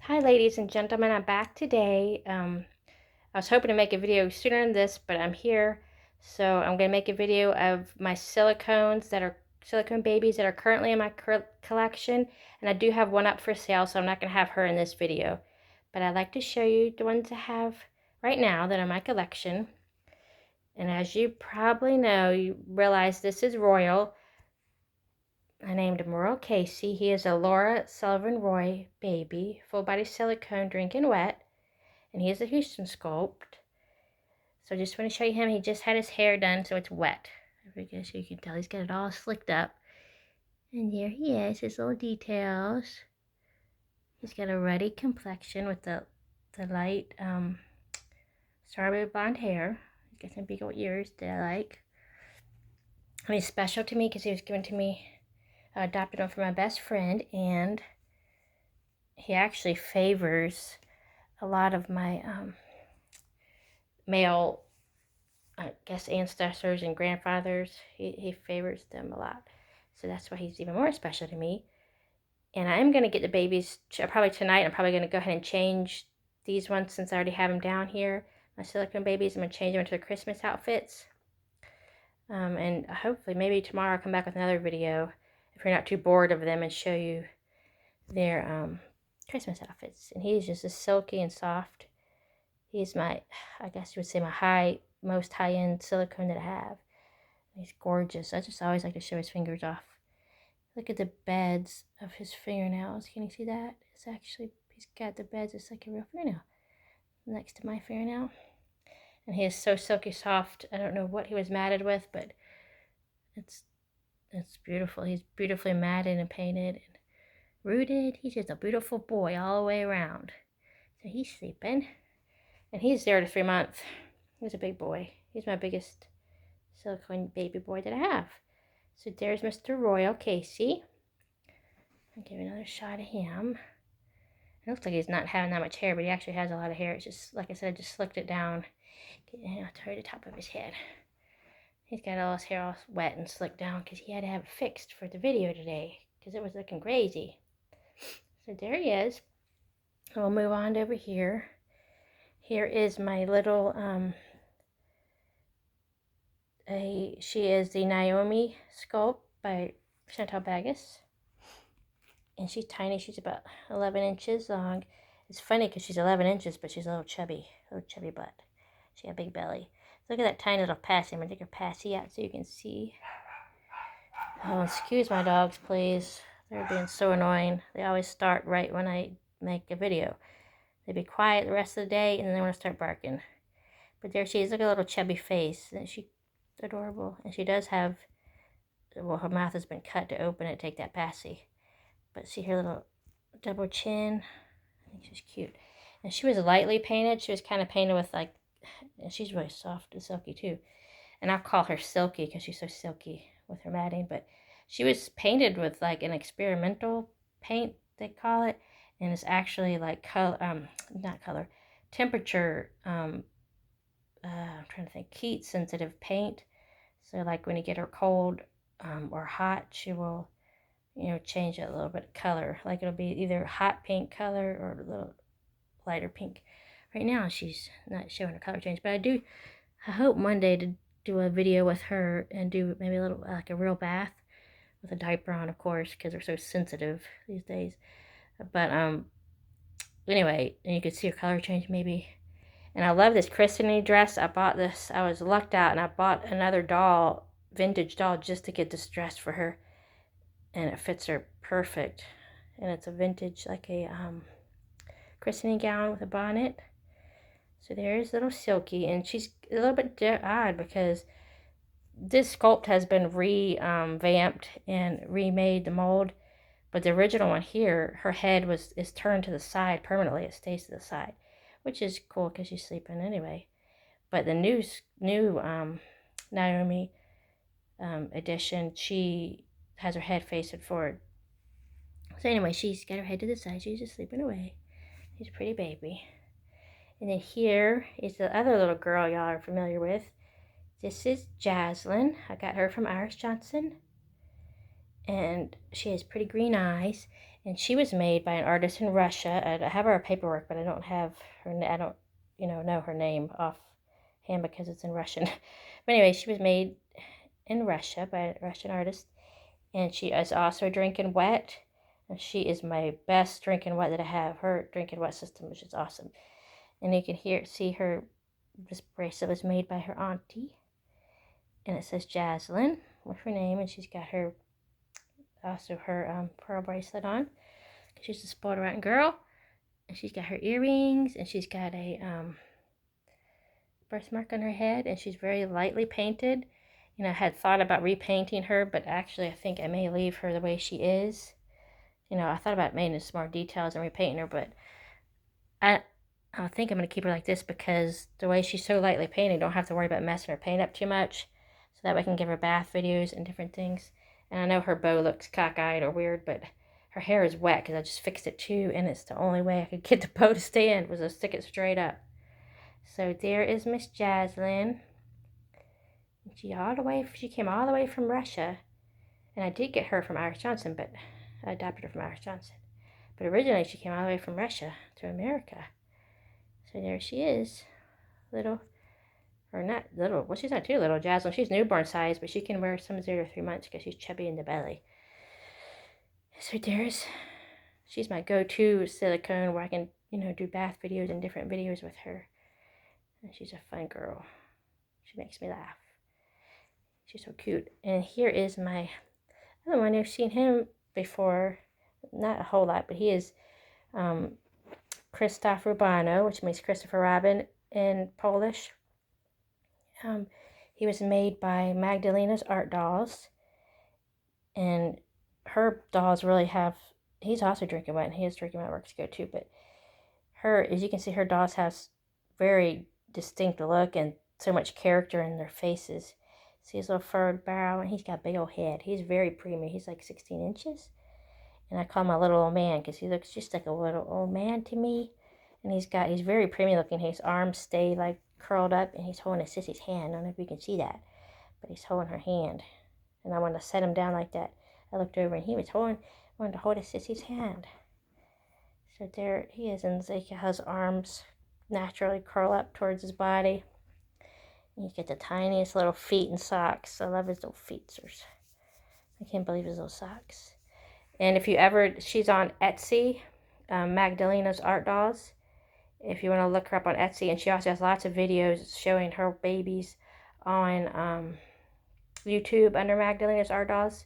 Hi ladies and gentlemen, I'm back today. I was hoping to make a video sooner than this, but I'm here. So I'm going to make a video of my silicone babies that are currently in my collection. And I do have one up for sale, so I'm not going to have her in this video. But I'd like to show you the ones I have right now that are in my collection. And as you probably know, you realize this is Royal. I named him Royal Casey. He is a Laura Sullivan Roy baby, full body silicone, drinking wet. And he is a Houston sculpt. So I just want to show you him. He just had his hair done, so it's wet. I guess you can tell he's got it all slicked up. And there he is, his little details. He's got a ruddy complexion with the light strawberry blonde hair. He's got some big old ears that I like. And he's special to me because he was given to me, I adopted him from my best friend, and he actually favors a lot of my male, I guess, ancestors and grandfathers. He favors them a lot. So that's why he's even more special to me. And I am going to get the babies, probably tonight. I'm probably going to go ahead and change these ones since I already have them down here. My silicone babies, I'm going to change them into the Christmas outfits. And hopefully maybe tomorrow I'll come back with another video if you're not too bored of them and show you their Christmas outfits. And he's just as silky and soft. He's my, I guess you would say, my most high-end silicone that I have. He's gorgeous. I just always like to show his fingers off. Look at the beds of his fingernails. Can you see that? It's actually, he's got the beds just like a real fingernail next to my fingernail. And he is so silky soft. I don't know what he was matted with, but it's beautiful. He's beautifully matted and painted and rooted. He's just a beautiful boy all the way around. So he's sleeping. And he's 0 to 3 months. He's a big boy. He's my biggest silicone baby boy that I have. So there's Mr. Royal Casey. I'll give you another shot of him. It looks like he's not having that much hair, but he actually has a lot of hair. It's just, like I said, I just slicked it down. I'll try the top of his head. He's got all his hair all wet and slicked down because he had to have it fixed for the video today because it was looking crazy. So there he is. We'll move on to over here. Here is my little, she is the Naomi sculpt by Chantal Bagus. And she's tiny. She's about 11 inches long. It's funny because she's 11 inches, but she's a little chubby butt. She got a big belly. So look at that tiny little passy. I'm going to take her passy out so you can see. Oh, excuse my dogs, please. They're being so annoying. They always start right when I make a video. They be quiet the rest of the day, and then they want to start barking. But there she is. Look at a little chubby face. And she's adorable. And she does have, well, her mouth has been cut to open it, take that passy. But see her little double chin. I think she's cute. And she was lightly painted. She was kind of painted with like, and she's really soft and silky too. And I'll call her Silky because she's so silky with her matting. But she was painted with like an experimental paint, they call it. And it's actually like temperature, I'm trying to think, heat sensitive paint. So like when you get her cold or hot, she will, change it a little bit of color. Like it'll be either hot pink color or a little lighter pink. Right now she's not showing a color change, but I hope one day to do a video with her and do maybe a little, like a real bath with a diaper on, of course, because they're so sensitive these days. But anyway, and you could see her color change maybe. And I love this christening dress. I bought this, I was lucked out, and I bought another doll, vintage doll, just to get this dress for her. And it fits her perfect. And it's a vintage, like a christening gown with a bonnet. So there's little Silky, and she's a little bit odd because this sculpt has been revamped and remade the mold. But the original one here, her head is turned to the side permanently. It stays to the side, which is cool because she's sleeping anyway. But the new Naomi edition, she has her head facing forward. So anyway, she's got her head to the side. She's just sleeping away. She's a pretty baby. And then here is the other little girl y'all are familiar with. This is Jazlyn. I got her from Iris Johnson. And she has pretty green eyes. And she was made by an artist in Russia. I have her paperwork, but I don't have her. I don't, know her name offhand because it's in Russian. But anyway, she was made in Russia by a Russian artist, and she is also drinking wet. And she is my best drinking wet that I have. Her drinking wet system, which is awesome. And you can see her. This bracelet was made by her auntie, and it says Jazlyn with her name, and she's got her pearl bracelet on. She's a spoiled rotten girl, and she's got her earrings, and she's got a birthmark on her head, and she's very lightly painted. I had thought about repainting her, but actually I think I may leave her the way she is. I thought about making some more details and repainting her, but I think I'm going to keep her like this because the way she's so lightly painted, I don't have to worry about messing her paint up too much. So that way I can give her bath videos and different things. And I know her bow looks cockeyed or weird, but her hair is wet because I just fixed it too, and it's the only way I could get the bow to stand was to stick it straight up. So there is Miss Jazlyn. She came all the way from Russia, and I did get her from Iris Johnson, but I adopted her from Iris Johnson. But originally she came all the way from Russia to America. So there she is, little, or not little, well, she's not too little, Jazlyn. She's newborn size, but she can wear some 0 to 3 months because she's chubby in the belly. So she's my go-to silicone where I can, do bath videos and different videos with her. And she's a fun girl. She makes me laugh. She's so cute. And here is my other one. I've seen him before, not a whole lot, but he is Krzysztof Rubano, which means Christopher Robin in Polish. He was made by Magdalena's Art Dolls, and her dolls really have, he's also drinking wet, and his drinking wet works good too, but as you can see, her dolls have very distinct look and so much character in their faces. See his little furrowed brow, and he's got a big old head. He's very preemie. He's like 16 inches. And I call him a little old man because he looks just like a little old man to me. And he's very preemie looking. His arms stay like curled up, and he's holding his sissy's hand. I don't know if you can see that, but he's holding her hand. And I wanted to set him down like that. I looked over, and he was wanted to hold his sissy's hand. So there he is, and his arms naturally curl up towards his body. He's got the tiniest little feet and socks. I love his little feet. I can't believe his little socks. And if you she's on Etsy, Magdalena's Art Dolls. If you want to look her up on Etsy. And she also has lots of videos showing her babies on YouTube under Magdalena's Art Dolls.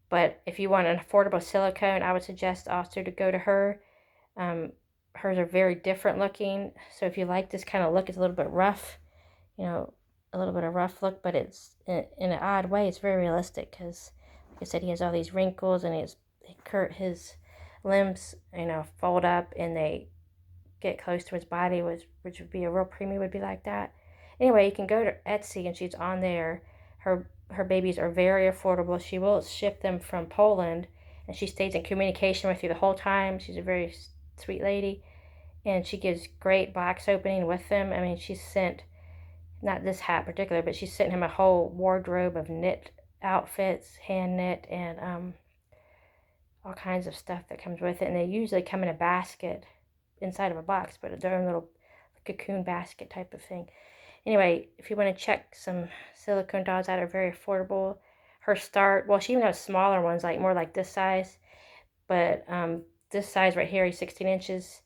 But if you want an affordable silicone, I would suggest also to go to her. Hers are very different looking. So if you like this kind of look, it's a little bit rough. A little bit of rough look, but it's in an odd way. It's very realistic because, like I said, he has all these wrinkles, and his limbs, fold up and they get close to his body, which would be a real preemie would be like that. Anyway, you can go to Etsy, and she's on there. Her babies are very affordable. She will ship them from Poland, and she stays in communication with you the whole time. She's a very sweet lady, and she gives great box opening with them. I mean, she's sent, not this hat particular, but she sent him a whole wardrobe of knit outfits, hand knit, and all kinds of stuff that comes with it. And they usually come in a basket inside of a box, but their own little cocoon basket type of thing. Anyway, if you want to check some silicone dolls that are very affordable, she even has smaller ones, like more like this size, but this size right here is 16 inches.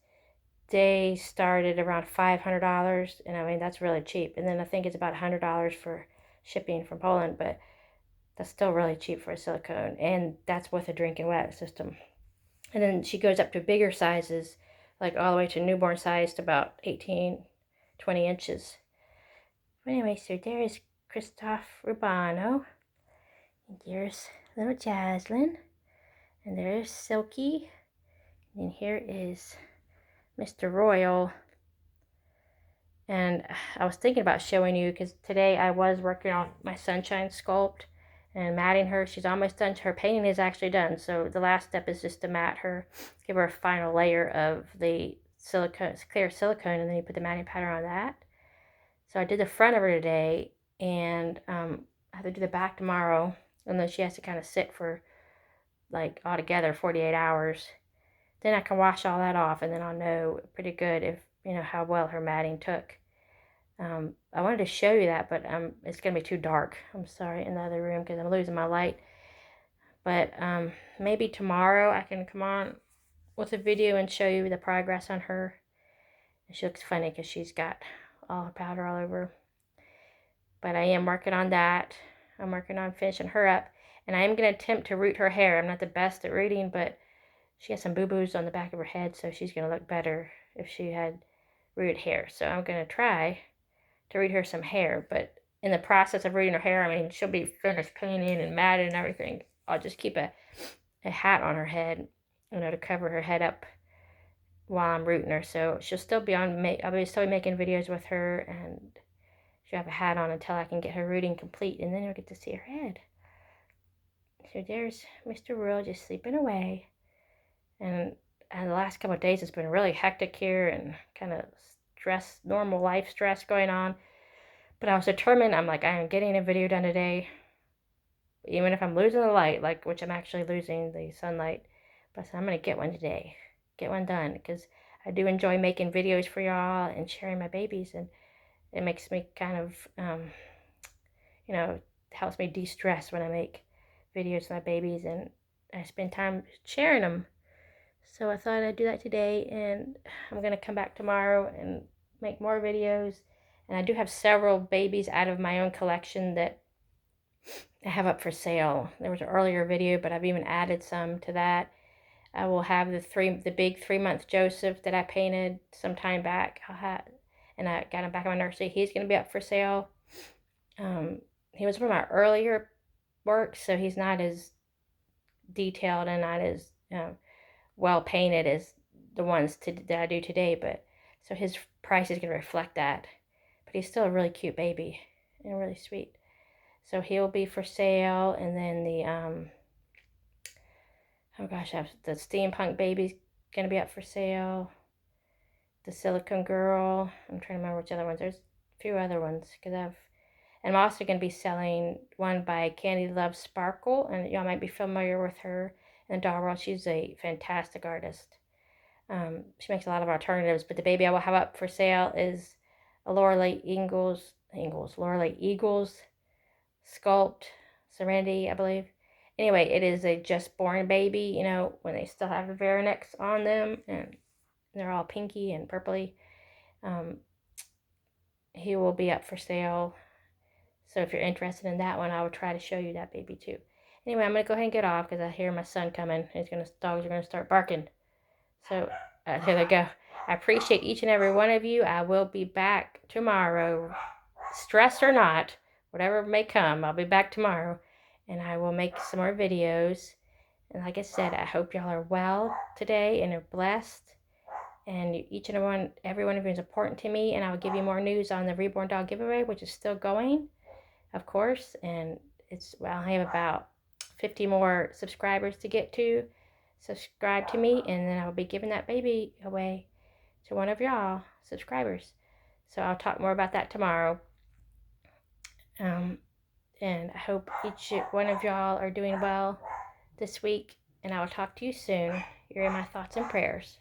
They started around $500, and I mean, that's really cheap. And then I think it's about $100 for shipping from Poland, but that's still really cheap for a silicone, and that's with a drink and wet system. And then she goes up to bigger sizes, like all the way to newborn size to about 18, 20 inches. But anyway, so there is Krzysztof Rubano, and there's little Jazlyn, and there's Silky, and here is Mr. Royal. And I was thinking about showing you because today I was working on my Sunshine sculpt and matting her. She's almost done. Her painting is actually done. So the last step is just to mat her, give her a final layer of the clear silicone, and then you put the matting powder on that. So I did the front of her today, and I have to do the back tomorrow, and then she has to kind of sit for like altogether 48 hours. Then I can wash all that off, and then I'll know pretty good if, how well her matting took. I wanted to show you that, but it's going to be too dark. I'm sorry, in the other room because I'm losing my light. But maybe tomorrow I can come on with a video and show you the progress on her. She looks funny because she's got all her powder all over. But I am working on that. I'm working on finishing her up. And I am going to attempt to root her hair. I'm not the best at rooting, but she has some boo-boos on the back of her head, so she's going to look better if she had rooted hair. So I'm going to try to root her some hair. But in the process of rooting her hair, I mean, she'll be finished painting and matted and everything. I'll just keep a hat on her head, to cover her head up while I'm rooting her. So she'll still be on, I'll be still making videos with her, and she'll have a hat on until I can get her rooting complete, and then you'll get to see her head. So there's Mr. Rural just sleeping away. And the last couple of days it's been really hectic here and kind of stress, normal life stress going on. But I was determined, I'm like, I am getting a video done today. Even if I'm losing the light, like, which I'm actually losing the sunlight. But I said, I'm going to get one today. Get one done. Because I do enjoy making videos for y'all and sharing my babies. And it makes me kind of, helps me de-stress when I make videos of my babies. And I spend time sharing them. So I thought I'd do that today. And I'm going to come back tomorrow and make more videos. And I do have several babies out of my own collection that I have up for sale. There was an earlier video, but I've even added some to that. I will have the big 3-month Joseph that I painted some time back. And I got him back in my nursery. He's going to be up for sale. He was from my earlier work, so he's not as detailed and not as well painted as the ones that I do today. But so his price is going to reflect that. But he's still a really cute baby and really sweet. So he'll be for sale, and then the the steampunk baby's gonna be up for sale. The silicone girl. I'm trying to remember which other ones. There's a few other ones and I'm also gonna be selling one by Candy Love Sparkle, and y'all might be familiar with her in the doll world. She's a fantastic artist. She makes a lot of alternatives, but the baby I will have up for sale is a Lorelei Eagles Sculpt Serenity, I believe. Anyway, it is a just born baby, when they still have the Verinux on them, and they're all pinky and purpley. He will be up for sale. So if you're interested in that one, I will try to show you that baby too. Anyway, I'm going to go ahead and get off because I hear my son coming. Dogs are going to start barking. So here they go. I appreciate each and every one of you. I will be back tomorrow, stressed or not. Whatever may come, I'll be back tomorrow, and I will make some more videos. And like I said, I hope y'all are well today and are blessed. And each and every one of you is important to me. And I will give you more news on the Reborn Dog giveaway, which is still going, of course. And I have about 50 more subscribers to get to. Subscribe to me, and then I'll be giving that baby away to one of y'all subscribers. So I'll talk more about that tomorrow. And I hope each one of y'all are doing well this week, and I will talk to you soon. You're in my thoughts and prayers.